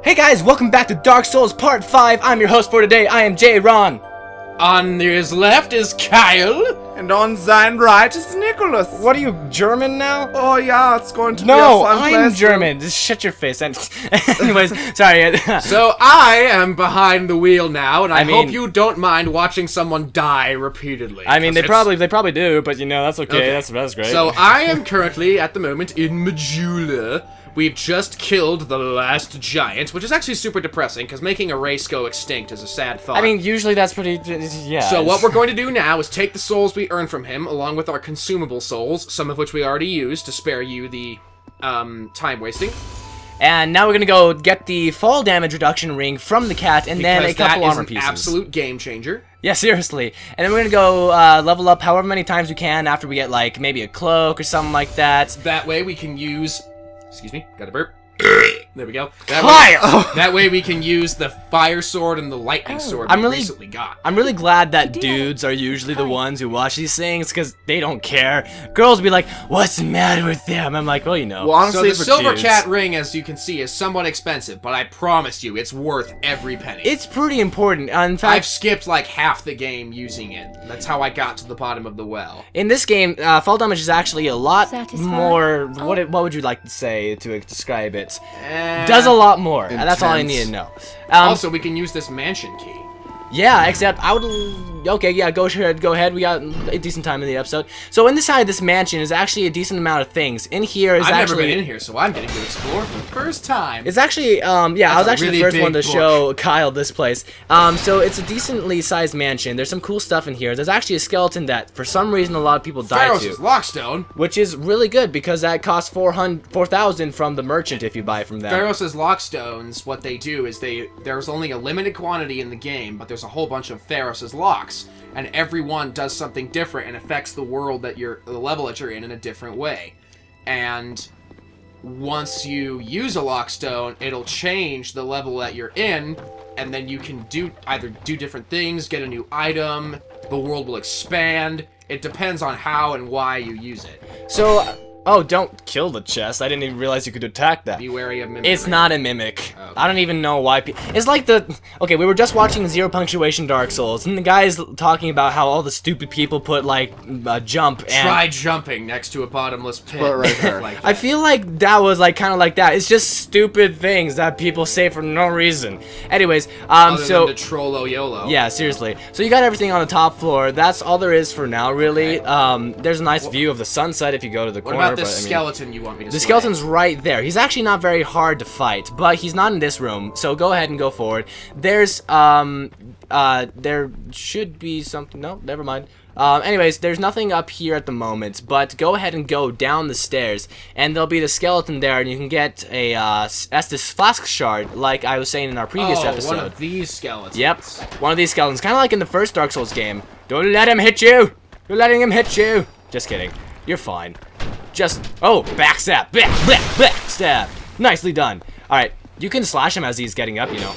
Hey guys, welcome back to Dark Souls Part 5. I'm your host for today. I am Jay Ron. On his left is Kyle. And on sein right is Nicholas. What are you, German now? Oh yeah, it's going to be No, a fun I'm place. German. Just shut your face. Anyways, sorry. So I am behind the wheel now, and I mean- hope you don't mind watching someone die repeatedly. I mean, 'cause they probably do, but you know, that's okay. That's great. So I am currently, at the moment, in Majula. We've just killed the last giant, which is actually super depressing, because making a race go extinct is a sad thought. I mean, usually that's pretty, yeah. So what we're going to do now is take the souls we earned from him, along with our consumable souls, some of which we already used to spare you the time wasting. And now we're gonna go get the fall damage reduction ring from the cat, and then a couple armor pieces. That is an absolute game changer. Yeah, seriously. And then we're gonna go level up however many times we can after we get, like, maybe a cloak or something like that. That way we can use... Excuse me, got a burp. There we go. That way we can use the fire sword and the lightning sword we recently got. I'm really glad that dudes are usually the ones who watch these things, because they don't care. Girls will be like, what's the matter with them? I'm like, well, you know. Well, honestly, So the Silvercat ring, as you can see, is somewhat expensive, but I promise you, it's worth every penny. It's pretty important. In I've fact, skipped like half the game using it. That's how I got to the bottom of the well. in this game, fall damage is actually a lot Satisfying. more. What would you like to say to describe it? Does a lot more. And that's all I need to know. Also, we can use this mansion key. Yeah, except I would... Okay, yeah, go ahead. We got a decent time in the episode. So inside this mansion is actually a decent amount of things. In here is I've actually... never been in here, so I'm getting to explore for the first time. It's actually, yeah, I was a actually really the first big one to book. show Kyle this place. So it's a decently sized mansion. There's some cool stuff in here. There's actually a skeleton that, for some reason, a lot of people die Pharos' to. Lockstone. Which is really good, because that costs 4,000 from the merchant if you buy from them. Pharos' Lockstones, what they do is there's only a limited quantity in the game, but there's a whole bunch of Pharos' locks, and every one does something different and affects the world that the level that you're in a different way. And once you use a Lockstone, it'll change the level that you're in, and then you can either do different things, get a new item, the world will expand. It depends on how and why you use it. So, oh, don't kill the chest. I didn't even realize you could attack that. Be wary of mimicry. It's not a mimic. Okay. I don't even know why. It's like the... Okay, we were just watching Zero Punctuation Dark Souls, and the guy's talking about how all the stupid people put, like, a jump and... Try jumping next to a bottomless pit. Put it right there. Like I that. feel like that was, like, kind of like that. It's just stupid things that people say for no reason. Anyways, Other so... than the Trollo YOLO. Yeah, seriously. So you got everything on the top floor. That's all there is for now, really. Okay. There's a nice view of the sunset if you go to the What corner. about this but, I mean, skeleton you want me to the slay? skeleton's right there. He's actually not very hard to fight, but he's not in this room, so go ahead and go forward. There's, there should be something... No, never mind. Anyways, there's nothing up here at the moment, but go ahead and go down the stairs, and there'll be the skeleton there, and you can get a, Estus Flask Shard, like I was saying in our previous episode. One of these skeletons. Yep, one of these skeletons, kind of like in the first Dark Souls game. Don't let him hit you! You're letting him hit you! Just kidding. You're fine. Just... Oh, backstab! Backstab! Nicely done. Alright, you can slash him as he's getting up, you know.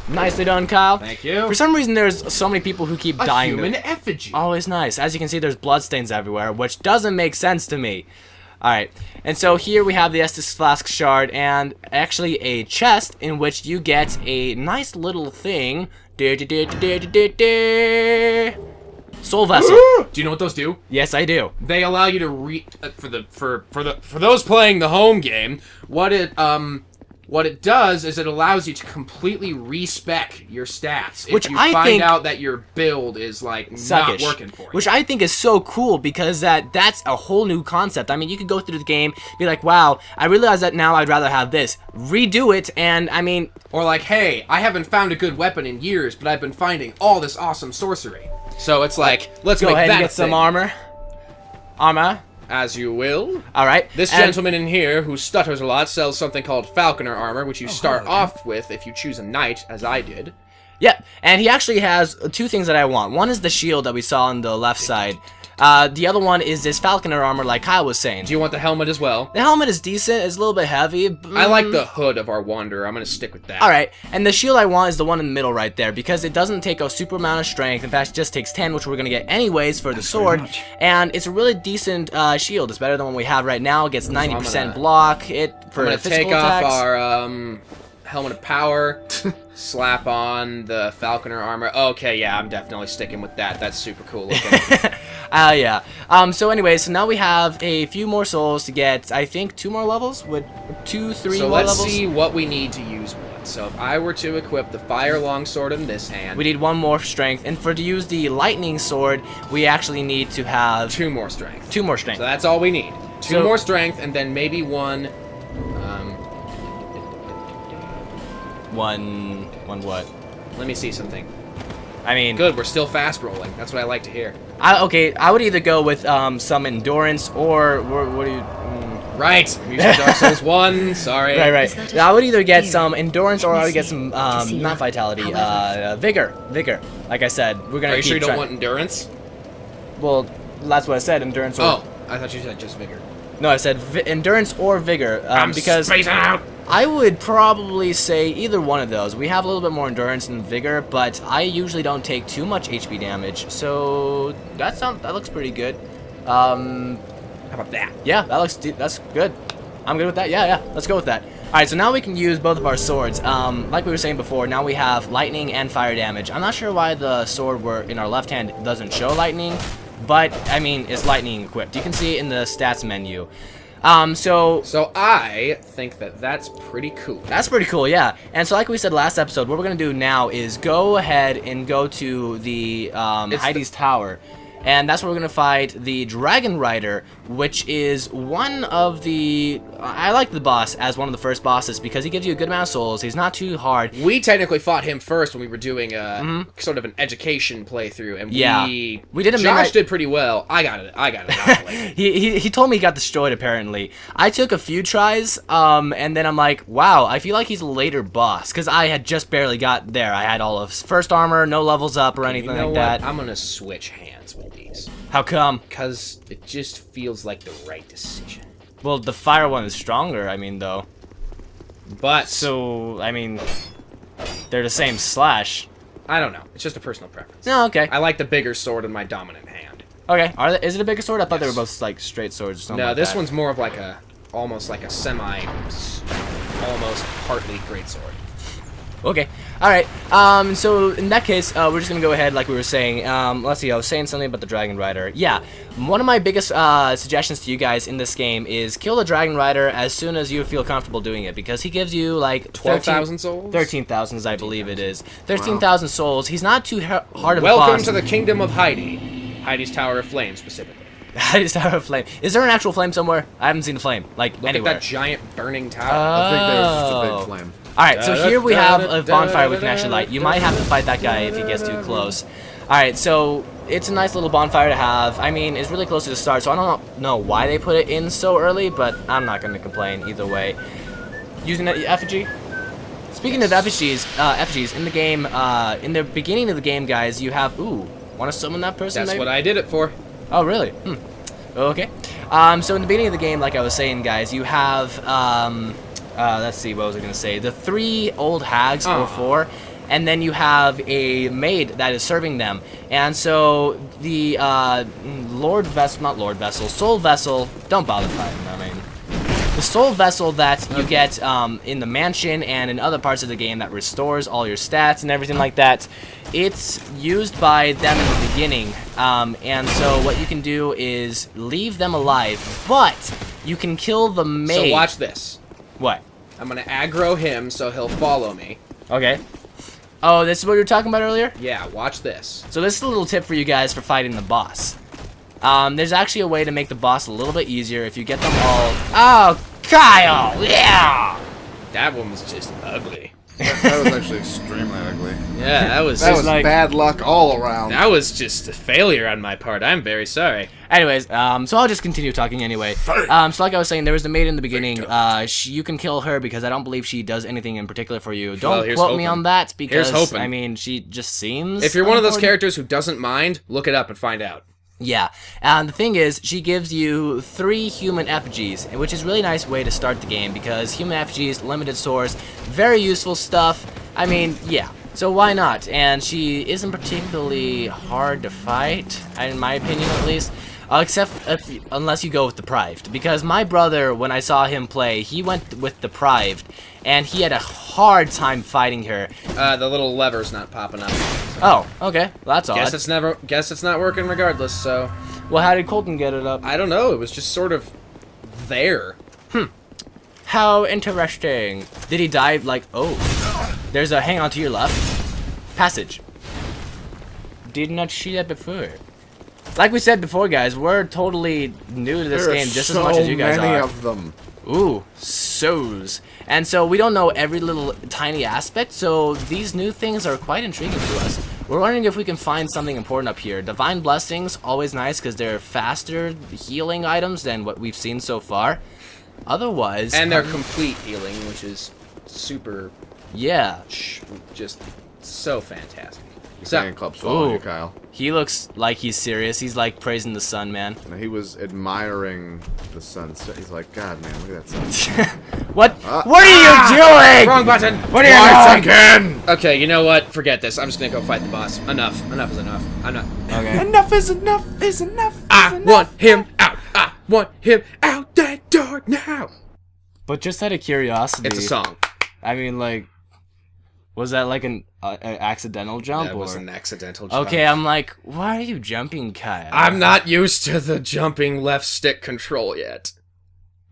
Nicely done, Kyle. Thank you. For some reason, there's so many people who keep A dying. human effigy. Always nice. As you can see, there's bloodstains everywhere, which doesn't make sense to me. Alright, and so here we have the Estus Flask Shard, and actually a chest in which you get a nice little thing. Soul Vessel. Do you know what those do? Yes, I do. They allow you to for those playing the home game, what it does is it allows you to completely respec your stats Which if you I find think- out that your build is like Suckish. not working for you. Which I think is so cool, because that's a whole new concept. I mean, you could go through the game, be like, wow, I realize that now I'd rather have this. Redo it, and I mean... Or like, hey, I haven't found a good weapon in years, but I've been finding all this awesome sorcery. So it's like, let's Go make ahead that and get some thing. armor. Armor. As you will. Alright. This gentleman in here, who stutters a lot, sells something called Falconer armor, which you start off with if you choose a knight, as I did. Yep, and he actually has two things that I want. One is the shield that we saw on the left side. The other one is this falconer armor, like Kyle was saying. Do you want the helmet as well? The helmet is decent. It's a little bit heavy. I like the hood of our wanderer. I'm gonna stick with that. All right, and the shield I want is the one in the middle right there because it doesn't take a super amount of strength. In fact, it just takes 10, which we're gonna get anyways for the sword. And it's a really decent shield. It's better than what we have right now. It gets 90% block. I'm gonna take off our helmet of power, slap on the falconer armor. Okay, yeah, I'm definitely sticking with that. That's super cool looking. Yeah. So anyway, so now we have a few more souls to get. I think 2 more levels. Would 2, 3 more levels? So let's see what we need to use what. So if I were to equip the fire longsword in this hand, we need 1 more strength, and to use the lightning sword, we actually need to have 2 more strength. 2 more strength. So that's all we need. 2 more strength, and then maybe 1. One what? Let me see something. I mean, good. We're still fast rolling. That's what I like to hear. Okay, I would either go with some endurance or what do you? Right. You said Dark Souls 1. Sorry. Right. I would either get some endurance or I would get some not vitality, vigor. Like I said, we're gonna. Are you sure you don't want endurance? Well, that's what I said. Endurance. Oh, I thought you said just vigor. No, I said endurance or vigor. I'm because spacing out. I would probably say either one of those. We have a little bit more endurance and vigor, but I usually don't take too much HP damage, so that looks pretty good. How about that? Yeah, that's good. I'm good with that. Yeah, let's go with that. All right, so now we can use both of our swords. Like we were saying before, now we have lightning and fire damage. I'm not sure why the sword in our left hand doesn't show lightning, but I mean it's lightning equipped. You can see it in the stats menu. So I think that's pretty cool. That's pretty cool, yeah. And so like we said last episode, what we're going to do now is go ahead and go to the Heide's tower. And that's where we're going to fight the Dragonrider, which is one of the... I like the boss as one of the first bosses because he gives you a good amount of souls. He's not too hard. We technically fought him first when we were doing a sort of an education playthrough, and we did. Josh did pretty well. I got it out later. he told me he got destroyed apparently. I took a few tries, and then I'm like, wow, I feel like he's a later boss because I had just barely got there. I had all of his first armor, no levels up or anything like that. I'm gonna switch hands with these. How come? Because it just feels like the right decision. Well, the fire one is stronger, I mean, though. But... So, I mean, they're the same slash. I don't know. It's just a personal preference. No, okay. I like the bigger sword in my dominant hand. Okay. Is it a bigger sword? I thought they were both, like, straight swords or something No, like this that. one's more of like a... almost like a almost partly greatsword. Okay. Alright. So in that case, we're just gonna go ahead like we were saying. Let's see, I was saying something about the Dragonrider. Yeah. One of my biggest suggestions to you guys in this game is kill the Dragonrider as soon as you feel comfortable doing it, because he gives you like 12,000 souls? 13,000, I believe it is. 13,000 souls. He's not too hard of a boss. Welcome to the kingdom of Heide. Heide's Tower of Flame, specifically. Heide's Tower of Flame. Is there an actual flame somewhere? I haven't seen a flame, like, Look anywhere. at that giant burning tower. I think there's just a big flame. Alright, so here we have a bonfire we can actually light. You might have to fight that guy if he gets too close. Alright, so it's a nice little bonfire to have. I mean, it's really close to the start, so I don't know why they put it in so early, but I'm not going to complain either way. Using the effigy? Speaking of effigies, in the game, in the beginning of the game, guys, you have... Ooh, want to summon that person? That's maybe? what I did it for. Oh, really? Okay. So in the beginning of the game, like I was saying, guys, you have... let's see, what was I going to say? The 3 old hags, or 4, and then you have a maid that is serving them. And so the soul vessel, don't bother fighting, I mean. The soul vessel that you get in the mansion and in other parts of the game that restores all your stats and everything like that, it's used by them in the beginning. And so what you can do is leave them alive, but you can kill the maid. So watch this. What? I'm gonna aggro him so he'll follow me. Okay. Oh, this is what you were talking about earlier? Yeah, watch this. So this is a little tip for you guys for fighting the boss. There's actually a way to make the boss a little bit easier if you get them all... Oh, Kyle! Yeah! That one was just ugly. That was actually extremely ugly. Yeah, that was like, bad luck all around. That was just a failure on my part. I'm very sorry. Anyways, so I'll just continue talking anyway. So like I was saying, there was the maid in the beginning. You can kill her because I don't believe she does anything in particular for you. Don't quote me on that because, I mean, she just seems... If you're one of those characters who doesn't mind, look it up and find out. Yeah, and the thing is, she gives you 3 human effigies, which is a really nice way to start the game because human effigies, limited source, very useful stuff. I mean, yeah, so why not? And she isn't particularly hard to fight, in my opinion at least, except unless you go with Deprived. Because my brother, when I saw him play, he went with Deprived, and he had a hard time fighting her. The little lever's not popping up. Oh, okay, well, that's odd. Guess it's not working regardless. So, Well, how did Colton get it up? I don't know. It was just sort of there. How interesting. Did he die like, oh, there's a hang on to your left. Passage. Did not see that before. Like we said before, guys, we're totally new to this game just as much as you guys are. Many of them. Ooh, so's. And so we don't know every little tiny aspect, so these new things are quite intriguing to us. We're wondering if we can find something important up here. Divine Blessings, always nice because they're faster healing items than what we've seen so far. Otherwise... And they're complete healing, which is super... Yeah. Just so fantastic. Fan club's following you, Kyle. He looks like he's serious. He's like praising the sun, man. And he was admiring the sunset. He's like, God, man, look at that sun. What? What are you doing? Wrong button! What are you doing? Again! Okay, you know what? Forget this. I'm just gonna go fight the boss. Enough. Enough is enough. I'm not... Okay. Enough is enough is enough. I want him out! I want him out that door now! But just out of curiosity... It's a song. I mean, like... Was that like an accidental jump? That was or? an accidental jump. Okay, I'm like, why are you jumping, Kyle? I'm not used to the jumping left stick control yet.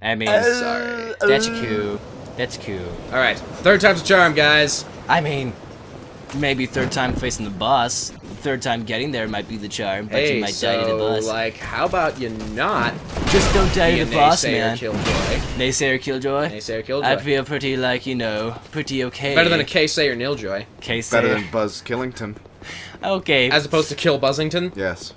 I mean, Sorry. that's cool. That's cool. Alright, third time's a charm, guys. I mean, maybe third time facing the boss. Third time getting there might be the charm, but you might die to the boss. like, how about you not Just don't die be to a the boss, naysayer man. killjoy? Naysayer Killjoy? Naysayer killjoy. I feel pretty, like, you know, pretty okay. Better than a K-sayer niljoy. K-sayer. Better than Buzz Killington. Okay. As opposed to Kill Buzzington? Yes.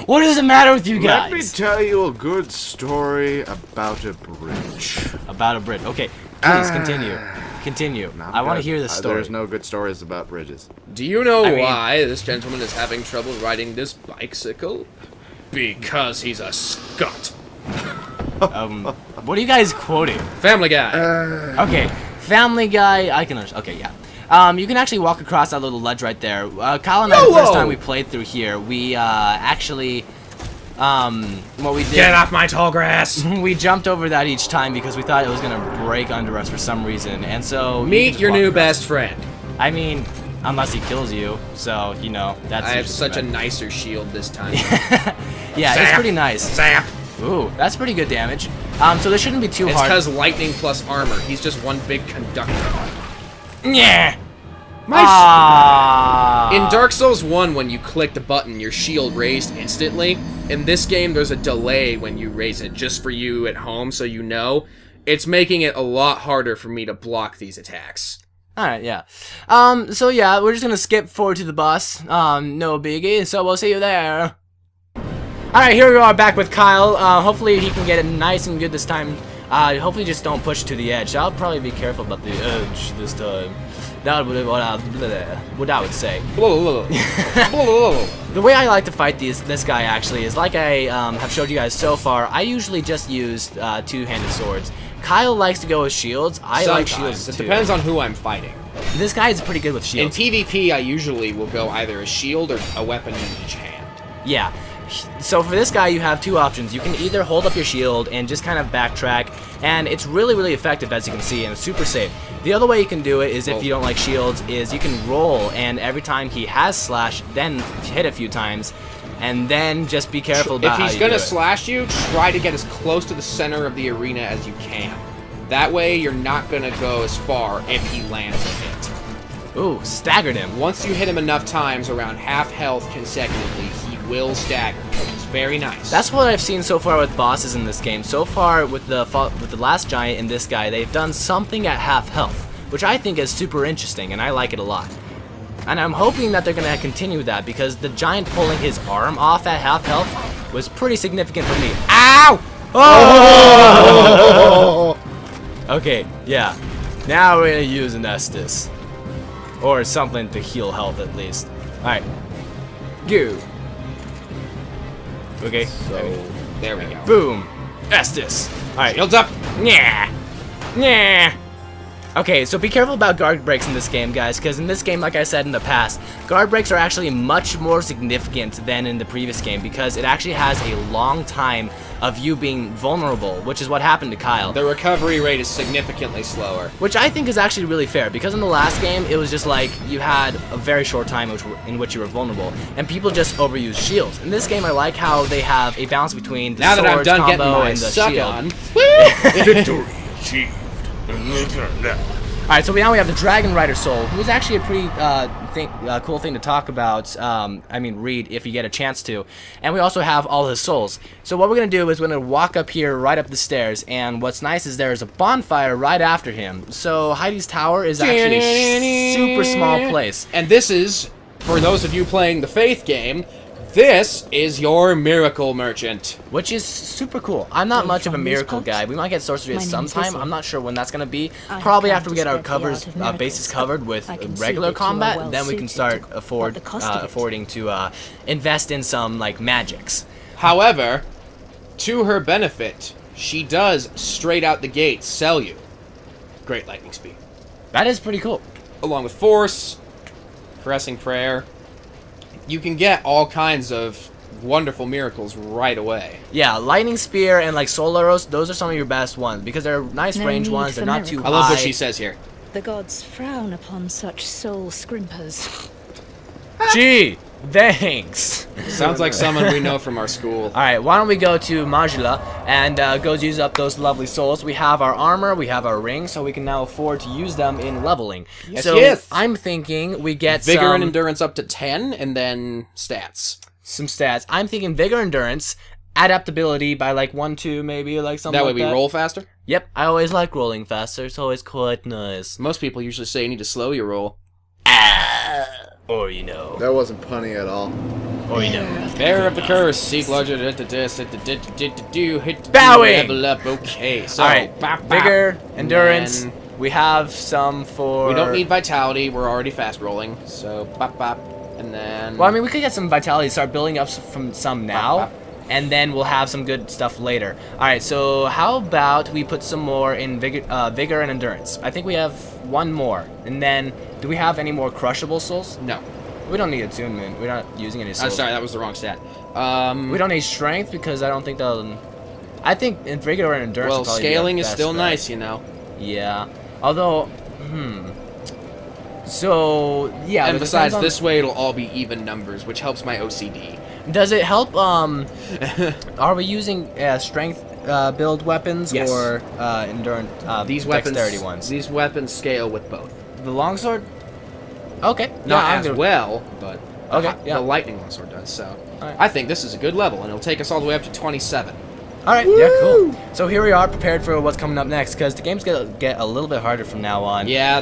What does it matter with you guys? Let me tell you a good story about a bridge. About a bridge. Okay, please continue. Continue. No, I want to good. hear this story. There's no good stories about bridges. Do you know I mean- why this gentleman is having trouble riding this bicycle? Because he's a scut. What are you guys quoting? Family Guy. Okay, Family Guy. I can understand. Okay, yeah. You can actually walk across that little ledge right there. Kyle and I, the first time we played through here, we actually, what we did. Get off my tall grass. We jumped over that each time because we thought it was gonna break under us for some reason, and so you Meet just your walk new across. best friend. I mean, unless he kills you, so you know that's. I have usually such a bad. nicer shield this time. Yeah, it's Zap. pretty nice. Zap. Ooh, that's pretty good damage. So this shouldn't be too It's hard. because lightning plus armor. He's just one big conductor. Yeah. In Dark Souls 1, when you click the button, your shield raised instantly. In this game, there's a delay when you raise it, just for you at home, so you know. It's making it a lot harder for me to block these attacks. Alright, yeah. So yeah, we're just gonna skip forward to the boss. No biggie, so we'll see you there. Alright, here we are back with Kyle. Hopefully he can get it nice and good this time. Hopefully just don't push it to the edge. I'll probably be careful about the edge this time. That would be what I would say. The way I like to fight this guy actually is like I have showed you guys so far. I usually just use two-handed swords. Kyle likes to go with shields. I like shields It too. depends on who I'm fighting. This guy is pretty good with In shields. PvP, I usually will go either a shield or a weapon in each hand. Yeah. So for this guy, you have two options. You can either hold up your shield and just kind of backtrack, and it's really, really effective, as you can see, and it's super safe. The other way you can do it is, if you don't like shields, is you can roll, and every time he has slash, then hit a few times, and then just be careful about If how he's you gonna do it. slash you, try to get as close to the center of the arena as you can. That way, you're not gonna go as far if he lands a hit. Ooh, staggered him. Once you hit him enough times, around half health consecutively, he will stagger. It's very nice. That's what I've seen so far with bosses in this game. So far, with the last giant and this guy, they've done something at half health, which I think is super interesting, and I like it a lot. And I'm hoping that they're going to continue that, because the giant pulling his arm off at half health was pretty significant for me. Ow! Oh! Okay, yeah. Now we're going to use an Estus. Or something to heal health, at least. Alright. Go. Okay. So There we go. Boom. Estus. All right. Shields up. Yeah. Yeah. Okay, so be careful about guard breaks in this game, guys, because in this game, like I said in the past, guard breaks are actually much more significant than in the previous game because it actually has a long time of you being vulnerable, which is what happened to Kyle. The recovery rate is significantly slower. Which I think is actually really fair, because in the last game, it was just like you had a very short time in which you were vulnerable, and people just overuse shields. In this game, I like how they have a balance between the Now that I'm swords done combo getting my and the suck shield. on, Victory achieved. Alright, so now we have the Dragonrider soul, who's actually a pretty cool thing to talk about, read if you get a chance to. And we also have all his souls. So what we're going to do is we're going to walk up here right up the stairs, and what's nice is there's a bonfire right after him. So Heidi's tower is actually a super small place. and this is, for those of you playing the Faith game, this is your miracle merchant. Which is super cool. I'm not much of a miracle guy. We might get sorcery My name is sometime. Lizzie. I'm not sure when that's gonna be. I Probably have after we get our come to spread the art of bases miracles. covered with I can see regular that you are combat. well Then we can suited start to what the cost of it. affording to invest in some like magics. However, to her benefit, she does straight out the gate sell you great lightning speed, That is pretty cool. along with force, caressing prayer. You can get all kinds of wonderful miracles right away. Yeah, lightning spear and like soul arrows. Those are some of your best ones because they're nice No range need ones. for They're not too miracles. I love what high. she says here. The gods frown upon such soul scrimpers. Gee, thanks. Sounds like someone we know from our school. Alright, why don't we go to Majula and go use up those lovely souls. We have our armor, we have our ring, so we can now afford to use them in leveling. Yes, so yes. I'm thinking we get Vigor some, and endurance up to 10, and then stats. some stats. I'm thinking vigor, endurance, adaptability by like 1, 2 maybe, like something That way like we that. roll faster. Yep, I always like rolling faster. It's always quite nice. Most people usually say you need to slow your roll. Or you know. that wasn't punny at all. Or you know. Bear of the curse, seek larger, hit Bowing! level up, okay. So, Alright, bop, bop. vigor, endurance. And We have some for... we don't need vitality, we're already fast rolling. So, bop, bop, and then... Well, I mean, we could get some vitality, start building up from some now, Bop, bop. and then we'll have some good stuff later. Alright, so how about we put some more in vigor and endurance? I think we have one more. And then, do we have any more crushable souls? No. We don't need attunement. We're not using any I'm souls. sorry, that was the wrong stat. We don't need strength because I don't think that'll... I think in vigor and endurance Well, will probably be our scaling is best still bet. nice, you know. Yeah. Although, So, yeah. And it besides, depends on- this way it'll all be even numbers, which helps my OCD. Does it help, are we using strength build weapons Yes. or endurance, These weapons, dexterity ones? These weapons scale with both. The longsword? Okay. Not yeah, I'm as gonna- well, but Okay, yeah. the lightning longsword does. So Alright. I think this is a good level, and it'll take us all the way up to 27. Alright, yeah, cool. So here we are, prepared for what's coming up next, because the game's gonna get a little bit harder from now on. Yeah,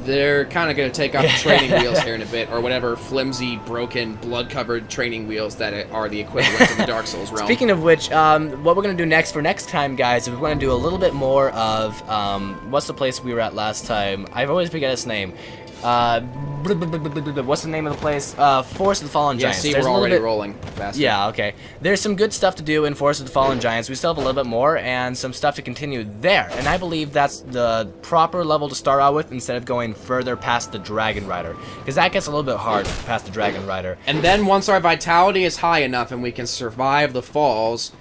they're kind of going to take off the training wheels here in a bit, or whatever flimsy, broken, blood-covered training wheels that are the equivalent of the Dark Souls realm. Speaking of which, what we're going to do next for next time, guys, is we're going to do a little bit more of, what's the place we were at last time? I always forget its name. What's the name of the place? Forest of the Fallen Yeah, Giants. see, There's we're a little already bit- rolling faster. Yeah, okay. There's some good stuff to do in Forest of the Fallen Giants. We still have a little bit more and some stuff to continue there. And I believe that's the proper level to start out with instead of going further past the Dragonrider. Because that gets a little bit hard past the Dragonrider. And then once our vitality is high enough and we can survive the falls,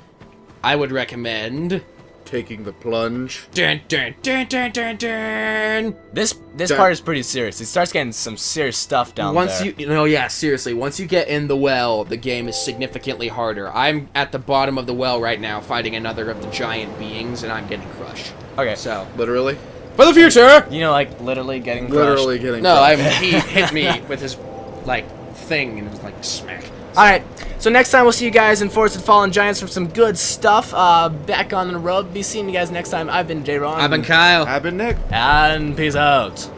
I would recommend... Taking the plunge. Dun, dun, dun, dun, dun, dun. This Dun. part is pretty serious. It starts getting some serious stuff down Once there. yeah, seriously, once you get in the well, the game is significantly harder. I'm at the bottom of the well right now, fighting another of the giant beings, and I'm getting crushed. Okay. So, Literally? for the future! You know, like, literally getting crushed. Literally getting No, crushed. he hit me with his, like, thing, and it was like, smack. Alright, so next time we'll see you guys in Forest of the Fallen Giants for some good stuff. Back on the road. Be seeing you guys next time. I've been J-Ron. I've been Kyle. I've been Nick. And peace out.